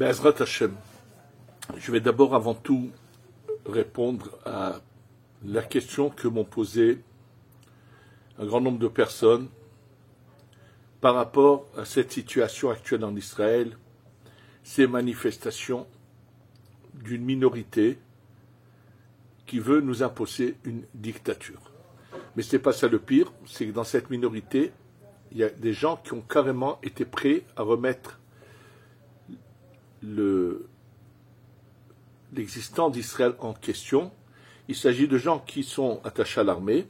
Be'ezrat Hashem, je vais d'abord avant tout répondre à la question que m'ont posée un grand nombre de personnes par rapport à cette situation actuelle en Israël, ces manifestations d'une minorité qui veut nous imposer une dictature. Mais ce n'est pas ça le pire, c'est que dans cette minorité, il y a des gens qui ont carrément été prêts à remettre l'existence d'Israël en question. Il s'agit de gens qui sont attachés à l'armée,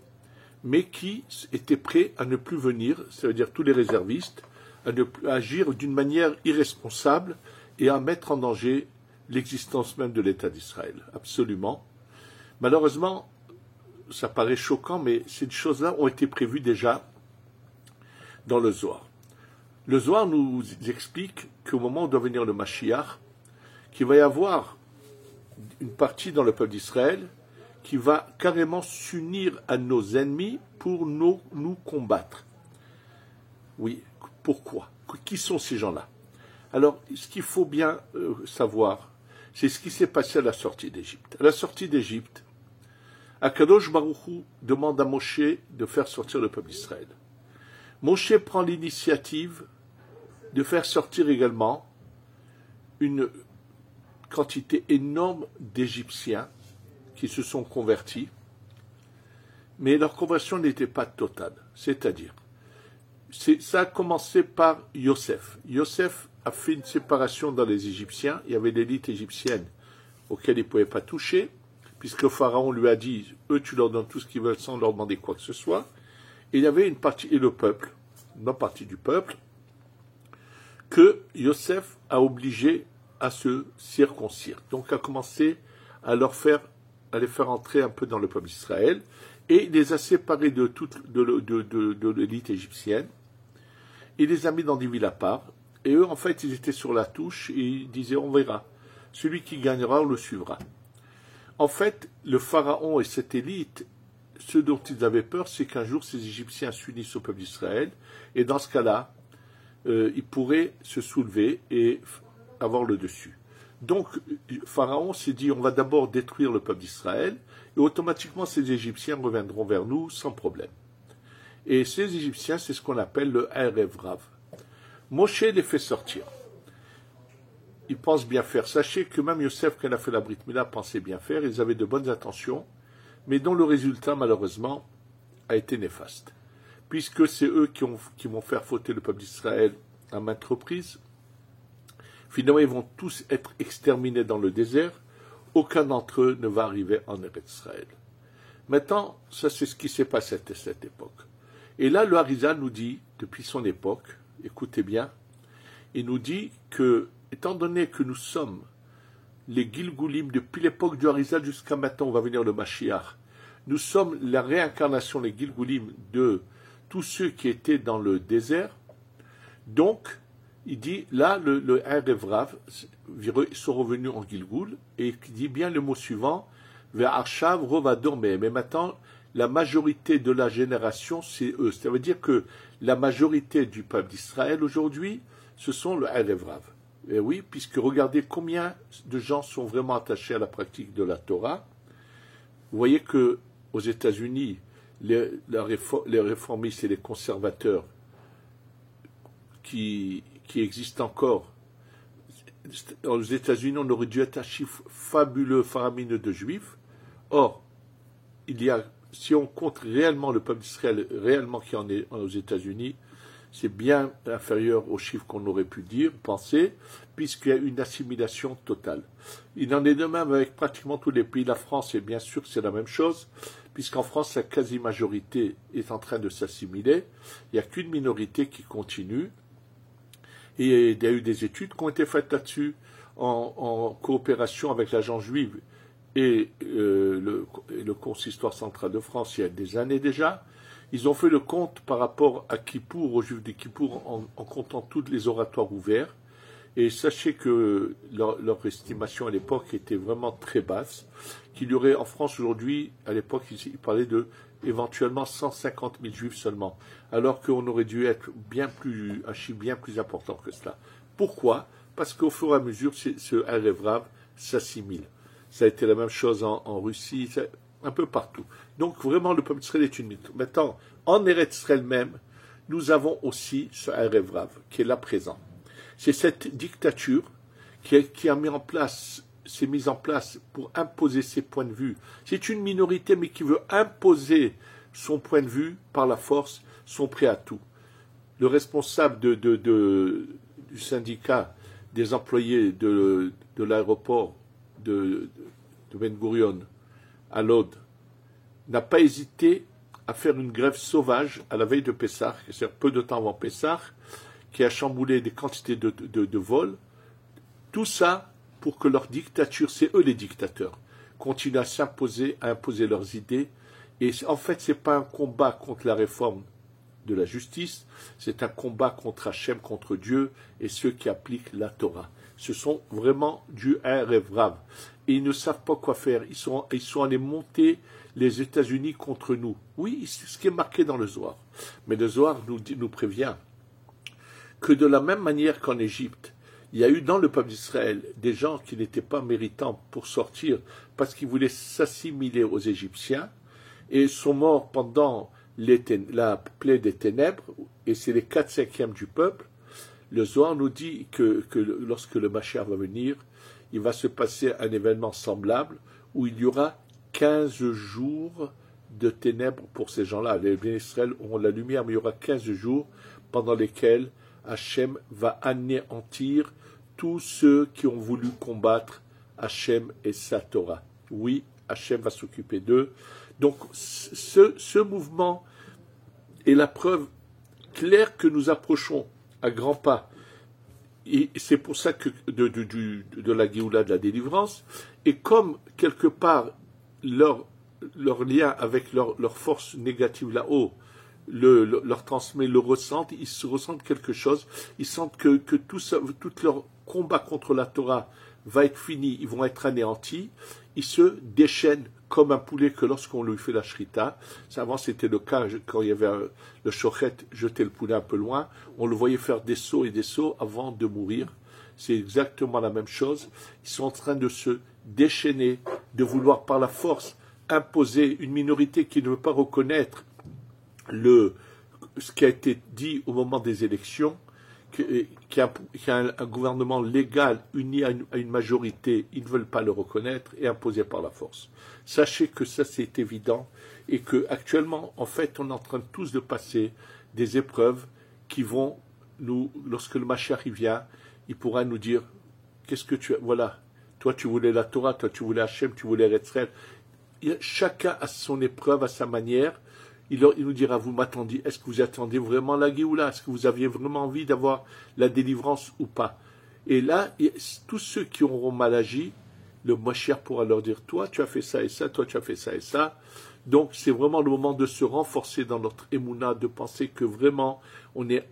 mais qui étaient prêts à ne plus venir, ça veut dire tous les réservistes, à agir d'une manière irresponsable et à mettre en danger l'existence même de l'État d'Israël. Absolument. Malheureusement, ça paraît choquant, mais ces choses-là ont été prévues déjà dans le Zohar. Le Zohar nous explique qu'au moment où doit venir le Mashiach, qu'il va y avoir une partie dans le peuple d'Israël qui va carrément s'unir à nos ennemis pour nous combattre. Oui, pourquoi? Qui sont ces gens-là? Alors, ce qu'il faut bien savoir, c'est ce qui s'est passé à la sortie d'Égypte. À la sortie d'Égypte, Akadosh Baruch Hu demande à Moshe de faire sortir le peuple d'Israël. Moshe prend l'initiative de faire sortir également une quantité énorme d'Égyptiens qui se sont convertis, mais leur conversion n'était pas totale. C'est-à-dire, ça a commencé par Yosef. Yosef a fait une séparation dans les Égyptiens. Il y avait l'élite égyptienne auquel il ne pouvait pas toucher, puisque Pharaon lui a dit, eux tu leur donnes tout ce qu'ils veulent sans leur demander quoi que ce soit. Et il y avait une partie, et le peuple, une partie du peuple, que Yosef a obligé à se circoncire. Donc a commencé à les faire entrer un peu dans le peuple d'Israël, et il les a séparés de l'élite égyptienne. Il les a mis dans des villes à part, et eux, en fait, ils étaient sur la touche, et ils disaient, on verra. Celui qui gagnera, on le suivra. En fait, le pharaon et cette élite, ce dont ils avaient peur, c'est qu'un jour, ces Égyptiens s'unissent au peuple d'Israël, et dans ce cas-là, ils pourraient se soulever et avoir le dessus. Donc, Pharaon s'est dit, on va d'abord détruire le peuple d'Israël, et automatiquement, ces Égyptiens reviendront vers nous sans problème. Et ces Égyptiens, c'est ce qu'on appelle le Erev Rav. Moshe les fait sortir. Ils pensent bien faire. Sachez que même Yosef, quand il a fait la Brit Mila, pensait bien faire. Ils avaient de bonnes intentions, mais dont le résultat, malheureusement, a été néfaste. Puisque c'est eux qui vont faire fauter le peuple d'Israël à maintes reprises. Finalement, ils vont tous être exterminés dans le désert. Aucun d'entre eux ne va arriver en Eretz Israël. Maintenant, ça c'est ce qui s'est passé à cette époque. Et là, le Harizal nous dit, depuis son époque, écoutez bien, il nous dit que, étant donné que nous sommes les Gilgulim, depuis l'époque du Harizal jusqu'à maintenant, on va venir le Mashiach, nous sommes la réincarnation, les Gilgulim, de tous ceux qui étaient dans le désert. Donc, il dit, là, le Erev Rav, ils sont revenus en Gilgul, et il dit bien le mot suivant, Ve'arshav rovador mehem. Mais maintenant, la majorité de la génération, c'est eux. Ça veut dire que la majorité du peuple d'Israël aujourd'hui, ce sont le Erev Rav. Et oui, puisque regardez combien de gens sont vraiment attachés à la pratique de la Torah. Vous voyez que aux États-Unis, les réformistes et les conservateurs qui existent encore, aux États-Unis, on aurait dû être un chiffre fabuleux, faramineux de juifs. Or, si on compte réellement le peuple d'Israël, réellement qui en est aux États-Unis, c'est bien inférieur aux chiffres qu'on aurait pu penser, puisqu'il y a une assimilation totale. Il en est de même avec pratiquement tous les pays. La France, et bien sûr, c'est la même chose, puisqu'en France, la quasi-majorité est en train de s'assimiler. Il n'y a qu'une minorité qui continue. Et il y a eu des études qui ont été faites là-dessus, en coopération avec l'agence juive et le consistoire central de France il y a des années déjà. Ils ont fait le compte par rapport à Kippour, aux Juifs de Kippour, en comptant tous les oratoires ouverts. Et sachez que leur estimation à l'époque était vraiment très basse, qu'il y aurait en France aujourd'hui, à l'époque, ils parlaient de éventuellement 150 000 Juifs seulement, alors qu'on aurait dû être un chiffre bien plus important que cela. Pourquoi? parce qu'au fur et à mesure, ce Erev Rav s'assimile. Ça a été la même chose en Russie, un peu partout. Donc vraiment, le peuple d'Israël est une mythe. Maintenant, en Eretz Israël même, nous avons aussi ce Erev Rav, qui est là présent. C'est cette dictature qui a mis en place, s'est mise en place pour imposer ses points de vue. C'est une minorité, mais qui veut imposer son point de vue par la force, sont prêts à tout. Le responsable du syndicat des employés de l'aéroport de Ben Gurion à Lod n'a pas hésité à faire une grève sauvage à la veille de Pessah, c'est-à-dire peu de temps avant Pessah, qui a chamboulé des quantités de vols. Tout ça pour que leur dictature, c'est eux les dictateurs, continuent à imposer leurs idées. Et en fait, ce n'est pas un combat contre la réforme de la justice, c'est un combat contre Hachem, contre Dieu et ceux qui appliquent la Torah. Ce sont vraiment du Erev Rav. Et ils ne savent pas quoi faire. Ils sont allés monter les États-Unis contre nous. Oui, c'est ce qui est marqué dans le Zohar. Mais le Zohar nous prévient que de la même manière qu'en Égypte, il y a eu dans le peuple d'Israël des gens qui n'étaient pas méritants pour sortir parce qu'ils voulaient s'assimiler aux Égyptiens et sont morts pendant la plaie des ténèbres, et c'est les 4/5 du peuple. Le Zohar nous dit que lorsque le Mashiach va venir, il va se passer un événement semblable où il y aura 15 jours de ténèbres pour ces gens-là. Les bénis d'Israël auront la lumière, mais il y aura 15 jours pendant lesquels Hachem va anéantir tous ceux qui ont voulu combattre Hachem et sa Torah. Oui, Hachem va s'occuper d'eux. Donc, ce mouvement est la preuve claire que nous approchons à grands pas. Et c'est pour ça que de la Géoula, de la délivrance, et comme quelque part leur lien avec leur force négative là-haut leur transmet, le ressentent, ils se ressentent quelque chose, ils sentent que tout leur combat contre la Torah va être fini, ils vont être anéantis, ils se déchaînent comme un poulet que lorsqu'on lui fait la shrita. Avant c'était le cas quand il y avait le shochet, jeter le poulet un peu loin, on le voyait faire des sauts et des sauts avant de mourir. C'est exactement la même chose. Ils sont en train de se déchaîner, de vouloir par la force imposer une minorité qui ne veut pas reconnaître ce qui a été dit au moment des élections, qui a un gouvernement légal uni à une majorité, ils ne veulent pas le reconnaître et imposé par la force. Sachez que ça c'est évident et que actuellement, en fait, on est en train tous de passer des épreuves qui vont lorsque le Mashiach vient, il pourra nous dire, qu'est-ce que voilà, toi tu voulais la Torah, toi tu voulais Hachem, tu voulais Eretz. Chacun a son épreuve à sa manière. Il nous dira, vous m'attendiez, est-ce que vous attendiez vraiment la Géoula? Est-ce que vous aviez vraiment envie d'avoir la délivrance ou pas? Et là, tous ceux qui auront mal agi, le Mashiach pourra leur dire, toi tu as fait ça et ça, toi tu as fait ça et ça. Donc c'est vraiment le moment de se renforcer dans notre émouna, de penser que vraiment on est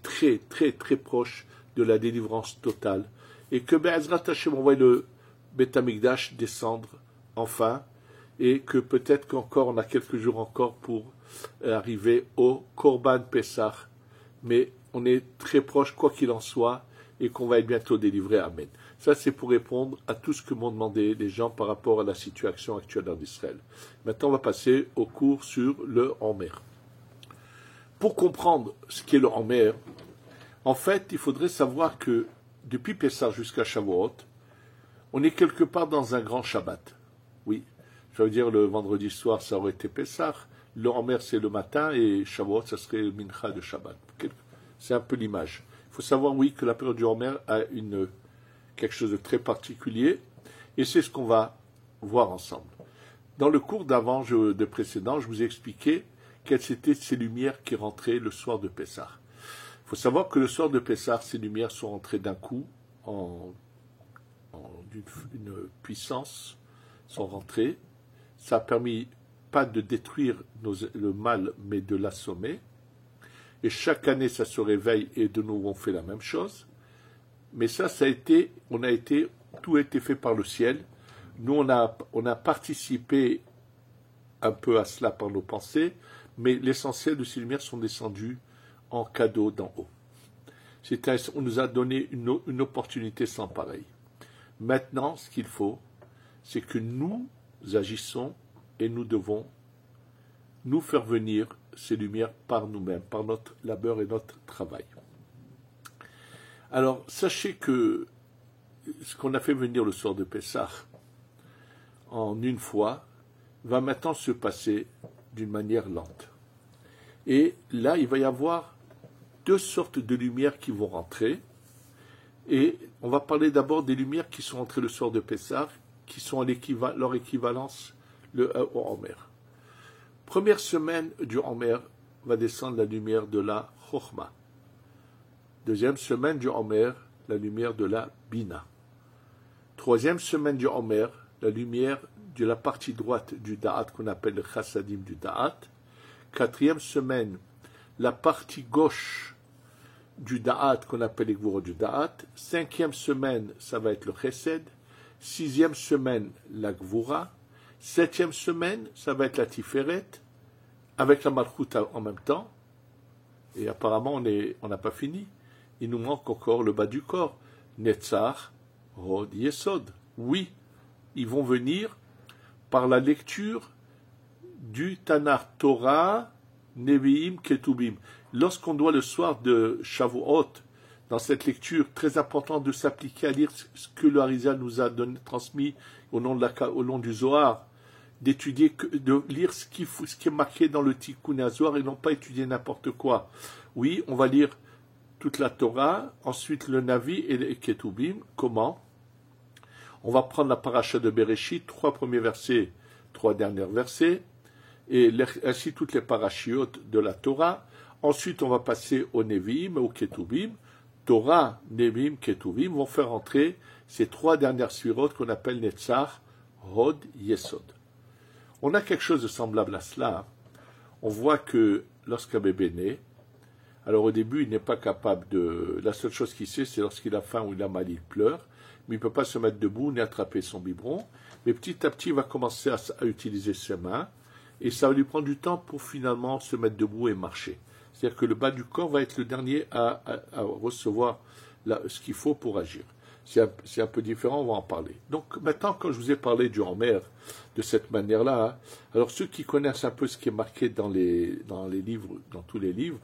très très très proche de la délivrance totale. Et que Be'ezrat Hashem, on voit le Beth Amikdash descendre enfin, et que peut-être qu'encore on a quelques jours encore pour arriver au Korban Pessah, mais on est très proche quoi qu'il en soit et qu'on va être bientôt délivré. Amen. Ça c'est pour répondre à tout ce que m'ont demandé les gens par rapport à la situation actuelle en Israël. Maintenant on va passer au cours sur le Homer. Pour comprendre ce qu'est le Homer, en fait il faudrait savoir que depuis Pessah jusqu'à Shavuot, on est quelque part dans un grand Shabbat. Oui. Ça veut dire le vendredi soir, ça aurait été Pessah. Le Homer, c'est le matin et Shavuot, ça serait le Mincha de Shabbat. C'est un peu l'image. Il faut savoir, oui, que la période du Homer a quelque chose de très particulier et c'est ce qu'on va voir ensemble. Dans le cours de précédent, je vous ai expliqué quelles étaient ces lumières qui rentraient le soir de Pessah. Il faut savoir que le soir de Pessah, ces lumières sont rentrées d'un coup d'une puissance, sont rentrées. Ça a permis pas de détruire le mal, mais de l'assommer. Et chaque année, ça se réveille et de nouveau on fait la même chose. Mais tout a été fait par le ciel. Nous, on a participé un peu à cela par nos pensées, mais l'essentiel de ces lumières sont descendues en cadeau d'en haut. On nous a donné une opportunité sans pareil. Maintenant, ce qu'il faut, c'est que nous agissons et nous devons nous faire venir ces lumières par nous-mêmes, par notre labeur et notre travail. Alors, sachez que ce qu'on a fait venir le soir de Pessah en une fois va maintenant se passer d'une manière lente. Et là, il va y avoir deux sortes de lumières qui vont rentrer. Et on va parler d'abord des lumières qui sont entrées le soir de Pessah, qui sont leur équivalence au Homer. Première semaine du Homer va descendre la lumière de la Chochma. Deuxième semaine du Homer, la lumière de la Bina. Troisième semaine du Homer, la lumière de la partie droite du Da'at qu'on appelle le Chassadim du Da'at. Quatrième semaine, la partie gauche du Da'at qu'on appelle les Gvurot du Da'at. Cinquième semaine, ça va être le Chesed. Sixième semaine, la Gvura. Septième semaine, ça va être la Tiferet, avec la Malchut en même temps. Et apparemment, on n'a pas fini. Il nous manque encore le bas du corps. Netzach, Hod, Yesod. Oui, ils vont venir par la lecture du Tanakh, Torah, Nevi'im, Ketubim. Lorsqu'on doit le soir de Shavuot, dans cette lecture, très important de s'appliquer à lire ce que le Harizal nous a transmis au nom du Zohar, d'étudier, de lire ce qui est marqué dans le Tikkun HaZohar et non pas étudier n'importe quoi. Oui, on va lire toute la Torah, ensuite le Navi et les Ketubim. Comment? On va prendre la paracha de Bereshit, 3 premiers versets, 3 derniers versets, et ainsi toutes les parachiotes de la Torah. Ensuite, on va passer au Nevi'im, au Ketubim. Torah, Nevi'im, Ketuvim vont faire entrer ces 3 dernières suirotes qu'on appelle Netzach, Hod, Yesod. On a quelque chose de semblable à cela. On voit que lorsqu'un bébé naît, alors au début, il n'est pas capable de... La seule chose qu'il sait, c'est lorsqu'il a faim ou il a mal, il pleure, mais il ne peut pas se mettre debout ni attraper son biberon. Mais petit à petit, il va commencer à utiliser ses mains, et ça va lui prendre du temps pour finalement se mettre debout et marcher. C'est-à-dire que le bas du corps va être le dernier à recevoir ce qu'il faut pour agir. C'est un peu différent, on va en parler. Donc maintenant, quand je vous ai parlé du Homer de cette manière-là, alors ceux qui connaissent un peu ce qui est marqué dans les livres, dans tous les livres,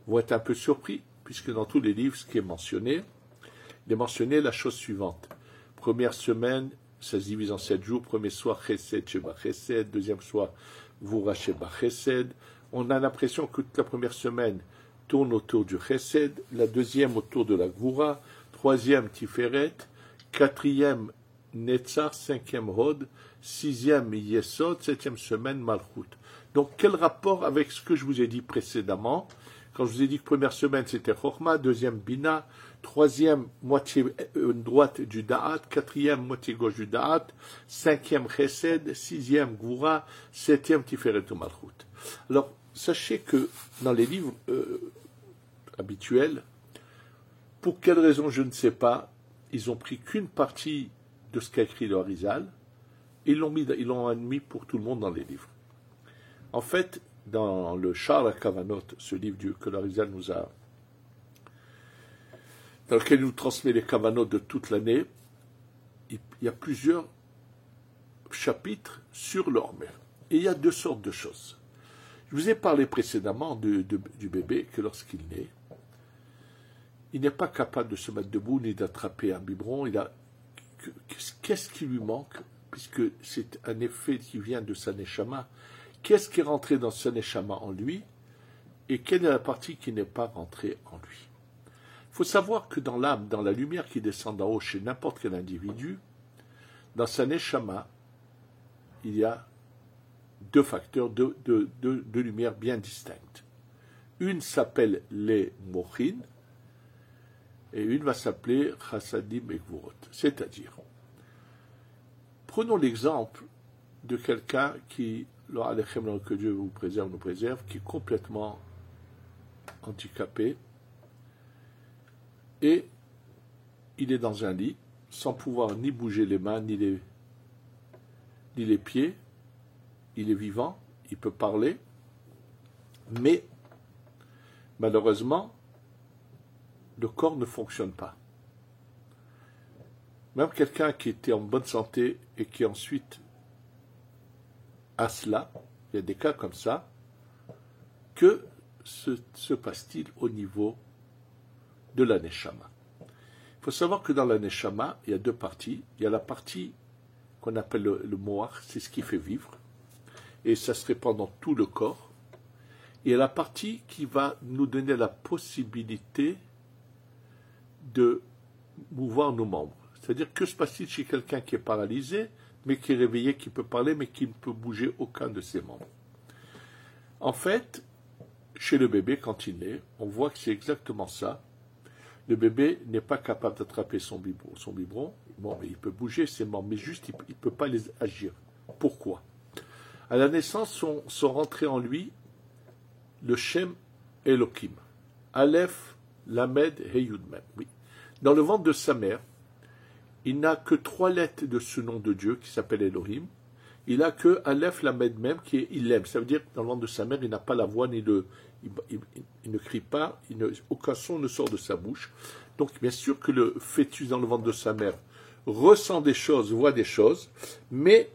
vont être un peu surpris, puisque dans tous les livres, ce qui est mentionné, il est mentionné la chose suivante. Première semaine, ça se divise en 7 jours. Premier soir, Chesed, Sheba Chesed. Deuxième soir, Vura, Sheba Chesed. On a l'impression que toute la première semaine tourne autour du Chesed, la deuxième autour de la Gvura, troisième Tiferet, quatrième Netzach, cinquième Hod, sixième Yesod, septième semaine Malchut. Donc quel rapport avec ce que je vous ai dit précédemment? Quand je vous ai dit que première semaine c'était Chochma, deuxième Bina, troisième moitié droite du Da'at, quatrième moitié gauche du Da'at, cinquième Chesed, sixième Gvura, septième Tiferet ou Malchut. Alors, sachez que dans les livres habituels, pour quelle raison je ne sais pas, ils ont pris qu'une partie de ce qu'a écrit le Harizal, et ils l'ont admis pour tout le monde dans les livres. En fait, dans le Sha'ar HaKavanot, ce livre que le Harizal nous a, dans lequel il nous transmet les Kavanot de toute l'année, il y a plusieurs chapitres sur le Homer. Et il y a 2 sortes de choses. Je vous ai parlé précédemment du bébé, que lorsqu'il naît, il n'est pas capable de se mettre debout ni d'attraper un biberon. Qu'est-ce qui lui manque, puisque c'est un effet qui vient de sa neshama. Qu'est-ce qui est rentré dans sa neshama en lui, et quelle est la partie qui n'est pas rentrée en lui? Il faut savoir que dans l'âme, dans la lumière qui descend d'en haut chez n'importe quel individu, dans sa neshama, il y a 2 facteurs, deux lumières bien distinctes. Une s'appelle les mochin, et une va s'appeler chassadim et gvurot. C'est-à-dire, prenons l'exemple de quelqu'un qui, que Dieu vous préserve, nous préserve, qui est complètement handicapé, et il est dans un lit, sans pouvoir ni bouger les mains, ni les pieds. Il est vivant, il peut parler, mais malheureusement, le corps ne fonctionne pas. Même quelqu'un qui était en bonne santé et qui ensuite a cela, il y a des cas comme ça, que se passe-t-il au niveau de la Neshama? Il faut savoir que dans la Neshama, il y a deux parties. Il y a la partie qu'on appelle le Moach, c'est ce qui fait vivre, et ça se répand dans tout le corps. Et il y a la partie qui va nous donner la possibilité de mouvoir nos membres. C'est-à-dire, que se passe-t-il chez quelqu'un qui est paralysé, mais qui est réveillé, qui peut parler, mais qui ne peut bouger aucun de ses membres? En fait, chez le bébé, quand il naît, on voit que c'est exactement ça. Le bébé n'est pas capable d'attraper son biberon. Bon, mais il peut bouger ses membres, mais juste, il ne peut pas les agir. Pourquoi? À la naissance, sont rentrés en lui le Shem Elohim. Aleph, Lamed, Heyud Mem. Oui. Dans le ventre de sa mère, il n'a que 3 lettres de ce nom de Dieu qui s'appelle Elohim. Il n'a que Aleph, Lamed Mem qui est Ilem. Ça veut dire que dans le ventre de sa mère, il n'a pas la voix ni il ne crie pas, aucun son ne sort de sa bouche. Donc bien sûr que le fœtus dans le ventre de sa mère ressent des choses, voit des choses, mais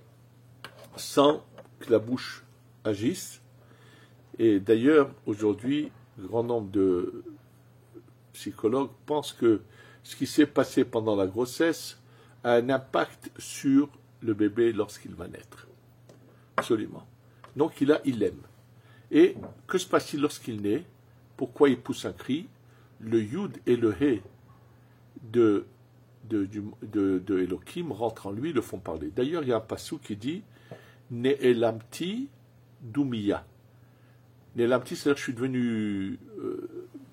sans que la bouche agisse. Et d'ailleurs, aujourd'hui, un grand nombre de psychologues pensent que ce qui s'est passé pendant la grossesse a un impact sur le bébé lorsqu'il va naître. Absolument. Donc il aime. Et que se passe-t-il lorsqu'il naît? Pourquoi il pousse un cri? Le Yud et le He de Elohim rentrent en lui, le font parler. D'ailleurs, il y a un passou qui dit Ne'elamti Doumiya. Ne'elamti, c'est-à-dire que je suis devenu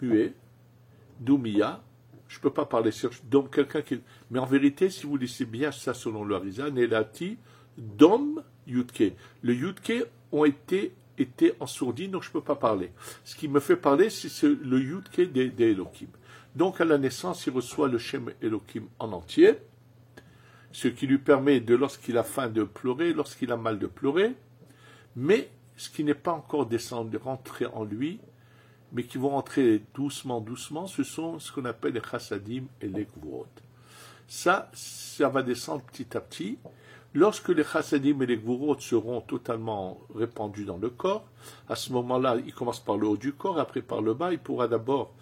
muet. Doumiya, je ne peux pas parler sur donc quelqu'un qui. Mais en vérité, si vous laissez bien ça selon le Harizal, Ne'elamti Dom Yudke. Le Yudke ont été ensourdis, donc je ne peux pas parler. Ce qui me fait parler, c'est le Yudke des Elohim. Donc à la naissance, il reçoit le Shem Elohim en entier, ce qui lui permet, lorsqu'il a faim, de pleurer, lorsqu'il a mal, de pleurer, mais ce qui n'est pas encore descendu, rentré en lui, mais qui vont rentrer doucement, doucement, ce sont ce qu'on appelle les chassadim et les gvurot. Ça va descendre petit à petit. Lorsque les chassadim et les gvurot seront totalement répandus dans le corps, à ce moment-là, il commence par le haut du corps, après par le bas, il pourra d'abord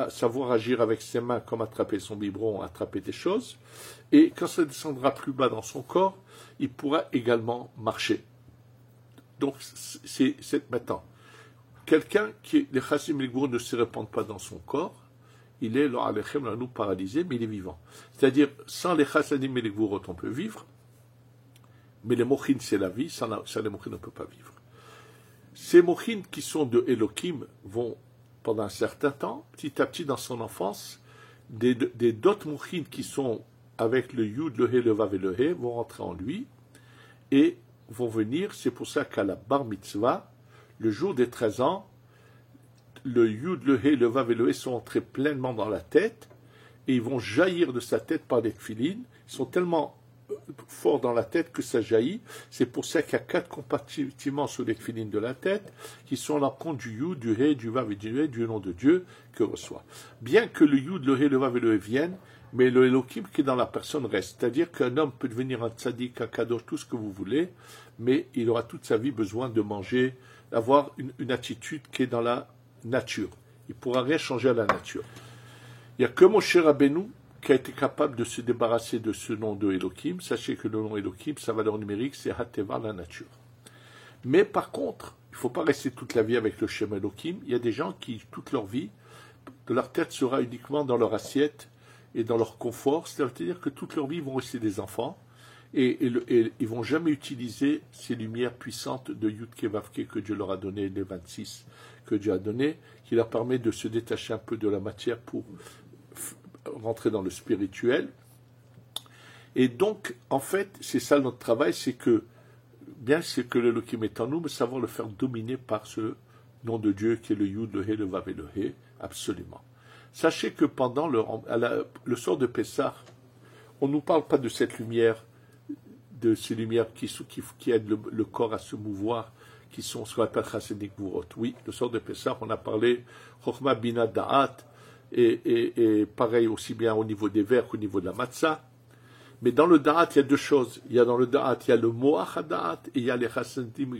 savoir agir avec ses mains comme attraper son biberon, attraper des choses, et quand ça descendra plus bas dans son corps, il pourra également marcher. Donc, c'est maintenant. Quelqu'un les chassadim et les gvurot ne se répandent pas dans son corps, il est, nous paralysé, mais il est vivant. C'est-à-dire, sans les chassadim et les gvurot, on peut vivre, mais les mochines, c'est la vie, sans les mochines, on ne peut pas vivre. Ces mochines qui sont de Elohim vont, pendant un certain temps, petit à petit dans son enfance, d'autres mochines qui sont avec le Yud, le He, le Vav et le He, vont rentrer en lui et vont venir. C'est pour ça qu'à la Bar Mitzvah, le jour des 13 ans, le Yud, le He, le Vav et le He sont entrés pleinement dans la tête et ils vont jaillir de sa tête par des tefilines. Ils sont tellement fort dans la tête que ça jaillit. C'est pour ça qu'il y a 4 compartiments sur les tefilines de la tête qui sont là compte du Yud, du He, du Vav et du He, du nom de Dieu que reçoit. Bien que le Yud, le He, le Vav et le He viennent, mais le Elohim qui est dans la personne reste. C'est-à-dire qu'un homme peut devenir un tzaddik, un kadosh, tout ce que vous voulez, mais il aura toute sa vie besoin de manger, d'avoir une attitude qui est dans la nature. Il ne pourra rien changer à la nature. Il n'y a que Moshe Rabbeinu qui a été capable de se débarrasser de ce nom de Elohim. Sachez que le nom Elohim, sa valeur numérique, c'est Hateva, la nature. Mais par contre, il ne faut pas rester toute la vie avec le Shem Elohim. Il y a des gens qui, toute leur vie, de leur tête sera uniquement dans leur assiette et dans leur confort. C'est-à-dire que toute leur vie, ils vont rester des enfants et ils ne vont jamais utiliser ces lumières puissantes de Yudke Vavke que Dieu leur a donné, les 26 que Dieu a donné, qui leur permet de se détacher un peu de la matière pour rentrer dans le spirituel. Et donc, en fait, c'est ça notre travail, c'est que, bien c'est que l'Elohim est en nous, mais savoir le faire dominer par ce nom de Dieu qui est le Yud, le He, le Vav et le He, absolument. Sachez que pendant le soir de Pessah, on ne nous parle pas de cette lumière, de ces lumières qui aident le corps à se mouvoir, qui sont ce qu'on appelle Chassidik Gvurot. Oui, le soir de Pessah, on a parlé Chochma Bina Da'at, et pareil aussi bien au niveau des vers qu'au niveau de la matzah. Mais dans le da'at, il y a deux choses. Dans le da'at, il y a le moach da'at et il y a les chasadim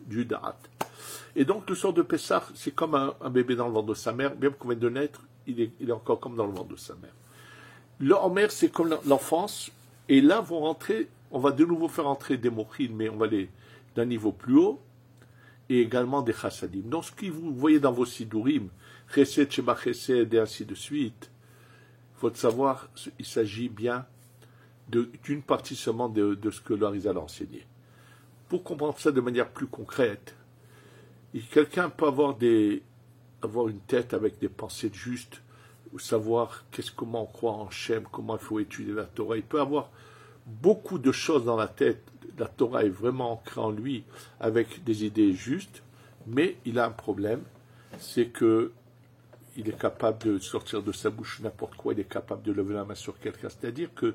du da'at. Et donc, le soir de Pessah, c'est comme un bébé dans le ventre de sa mère. Bien qu'on vienne de naître, il est encore comme dans le ventre de sa mère. Le Homer, c'est comme l'enfance. Et là, on va de nouveau faire entrer des mochines, mais on va aller d'un niveau plus haut. Et également des chassadim. Donc, ce que vous voyez dans vos sidurim, chesed, sheba chesed, et ainsi de suite, il faut savoir, il s'agit bien d'une partie seulement de ce que l'Arizal a enseigné. Pour comprendre ça de manière plus concrète, quelqu'un peut avoir une tête avec des pensées justes, savoir comment on croit en Shem, comment il faut étudier la Torah. Il peut avoir beaucoup de choses dans la tête. La Torah est vraiment ancrée en lui avec des idées justes, mais il a un problème, c'est que il est capable de sortir de sa bouche n'importe quoi, il est capable de lever la main sur quelqu'un. C'est-à-dire qu'il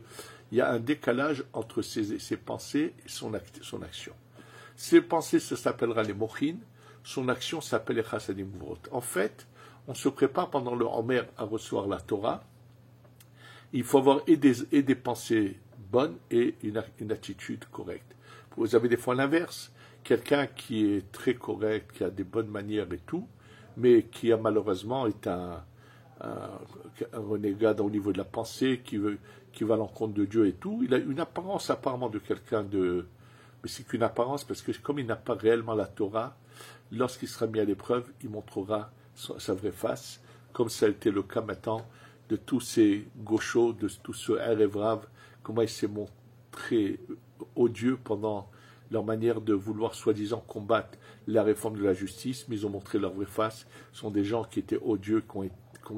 y a un décalage entre ses pensées et son action. Ses pensées, ça s'appellera les mochines, son action s'appelle les chassadim gvurot. En fait, on se prépare pendant le Homer à recevoir la Torah. Il faut avoir et des pensées bonnes et une attitude correcte. Vous avez des fois l'inverse, quelqu'un qui est très correct, qui a des bonnes manières et tout, mais qui a malheureusement est un renégat au niveau de la pensée, qui va à l'encontre de Dieu et tout. Il a une apparence apparemment de quelqu'un de... Mais c'est qu'une apparence, parce que comme il n'a pas réellement la Torah, lorsqu'il sera mis à l'épreuve, il montrera sa vraie face, comme ça a été le cas maintenant de tous ces gauchos, de tous ceux Erevrav, comment il s'est montré odieux pendant leur manière de vouloir soi-disant combattre la réforme de la justice, mais ils ont montré leur vraie face. Ce sont des gens qui étaient odieux,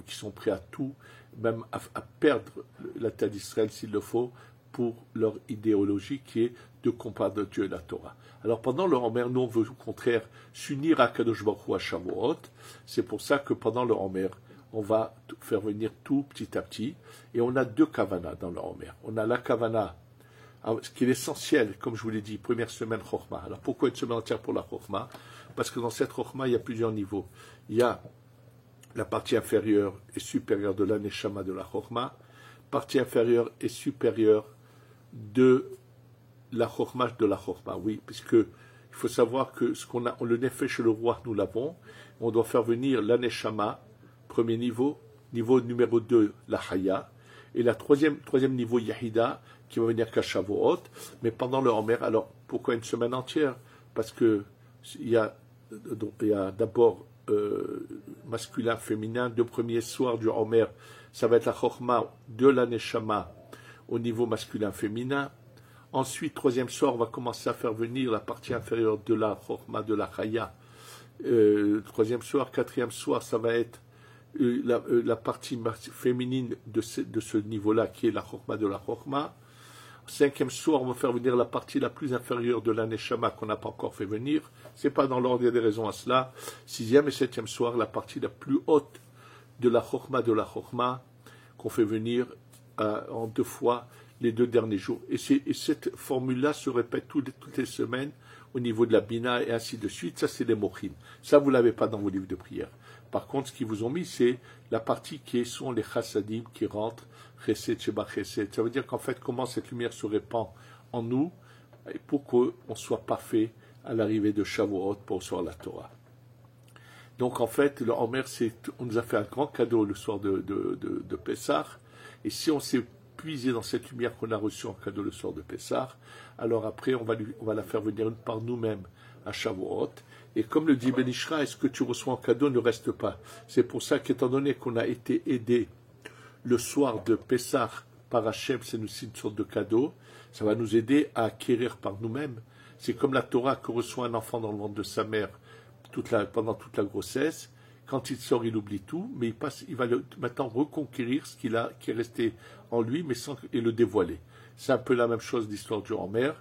qui sont prêts à tout, même à perdre la terre d'Israël s'il le faut, pour leur idéologie qui est de combattre Dieu et la Torah. Alors pendant le Homer, nous on veut au contraire s'unir à Kadosh Baruch Hu à Shavuot. C'est pour ça que pendant le Homer, on va faire venir tout petit à petit. Et on a deux kavanas dans le Homer. On a la kavana, ce qui est l'essentiel, comme je vous l'ai dit, première semaine Chokhmah. Alors pourquoi une semaine entière pour la Chokhmah? Parce que dans cette Chokhmah, il y a plusieurs niveaux. Il y a la partie inférieure et supérieure de la Neshama de la Chokhmah, partie inférieure et supérieure de la Chokhmah de la Chokhmah. Oui, puisque il faut savoir que ce qu'on a, le Nefesh et le roi, nous l'avons. On doit faire venir la Neshama, premier niveau numéro 2, la Haya, et la troisième niveau, Yahida, qui va venir qu'à Shavuot, mais pendant le Homer. Alors, pourquoi une semaine entière? Parce que il y a d'abord masculin, féminin, deux premiers soirs du Homer, ça va être la Chokhmah de la Neshama au niveau masculin-féminin. Ensuite, troisième soir, on va commencer à faire venir la partie inférieure de la Chokhmah de la Chaya. Troisième soir, quatrième soir, ça va être la partie féminine de ce niveau-là, qui est la Chokhmah de la Chokhmah. Cinquième soir, on va faire venir la partie la plus inférieure de la Neshama qu'on n'a pas encore fait venir. C'est pas dans l'ordre, il y a des raisons à cela. Sixième et septième soir, la partie la plus haute de la Chokhmah qu'on fait venir en deux fois les deux derniers jours. Et cette formule-là se répète toutes les semaines au niveau de la Bina et ainsi de suite. Ça, c'est les mochines. Ça, vous ne l'avez pas dans vos livres de prière. Par contre, ce qu'ils vous ont mis, c'est la partie qui sont les chassadim qui rentrent, chesed, sheba chesed. Ça veut dire qu'en fait, comment cette lumière se répand en nous pour qu'on soit parfait à l'arrivée de Shavuot pour recevoir la Torah. Donc, en fait, le Homer, on nous a fait un grand cadeau le soir de Pessah. Et si on s'est puisé dans cette lumière qu'on a reçue en cadeau le soir de Pessah, alors après, on va la faire venir par nous-mêmes à Shavuot. Et comme le dit Ben Ishra, ce que tu reçois en cadeau ne reste pas. C'est pour ça qu'étant donné qu'on a été aidé le soir de Pessah par Hachem, c'est une sorte de cadeau, ça va nous aider à acquérir par nous-mêmes. C'est comme la Torah que reçoit un enfant dans le ventre de sa mère pendant toute la grossesse. Quand il sort, il oublie tout, mais il va maintenant reconquérir ce qui est resté en lui, mais et le dévoiler. C'est un peu la même chose d'histoire du Homer.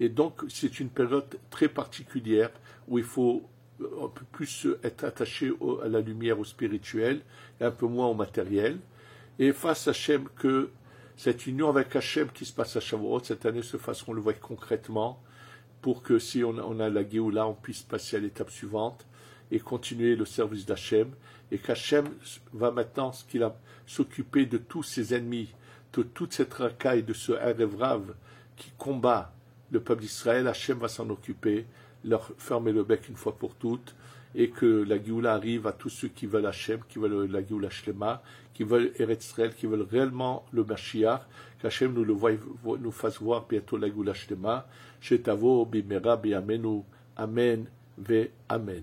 Et donc, c'est une période très particulière où il faut un peu plus être attaché à la lumière, au spirituel, et un peu moins au matériel. Et face à Hachem, que cette union avec Hachem qui se passe à Shavuot, cette année se fasse, on le voit concrètement, pour que si on a la Géoula, on puisse passer à l'étape suivante. et continuer le service d'Hachem, et qu'Hachem va maintenant s'occuper de tous ses ennemis, de toute cette racaille, de ce Erev Rav qui combat le peuple d'Israël. Hachem va s'en occuper, leur fermer le bec une fois pour toutes, et que la Géoula arrive à tous ceux qui veulent Hachem, qui veulent la Géoula Shlema, qui veulent Eretz Israël, qui veulent réellement le Mashiach, qu'Hachem nous fasse voir bientôt la Géoula Shlema, Shetavo bimera bi'amenu, Amen ve Amen.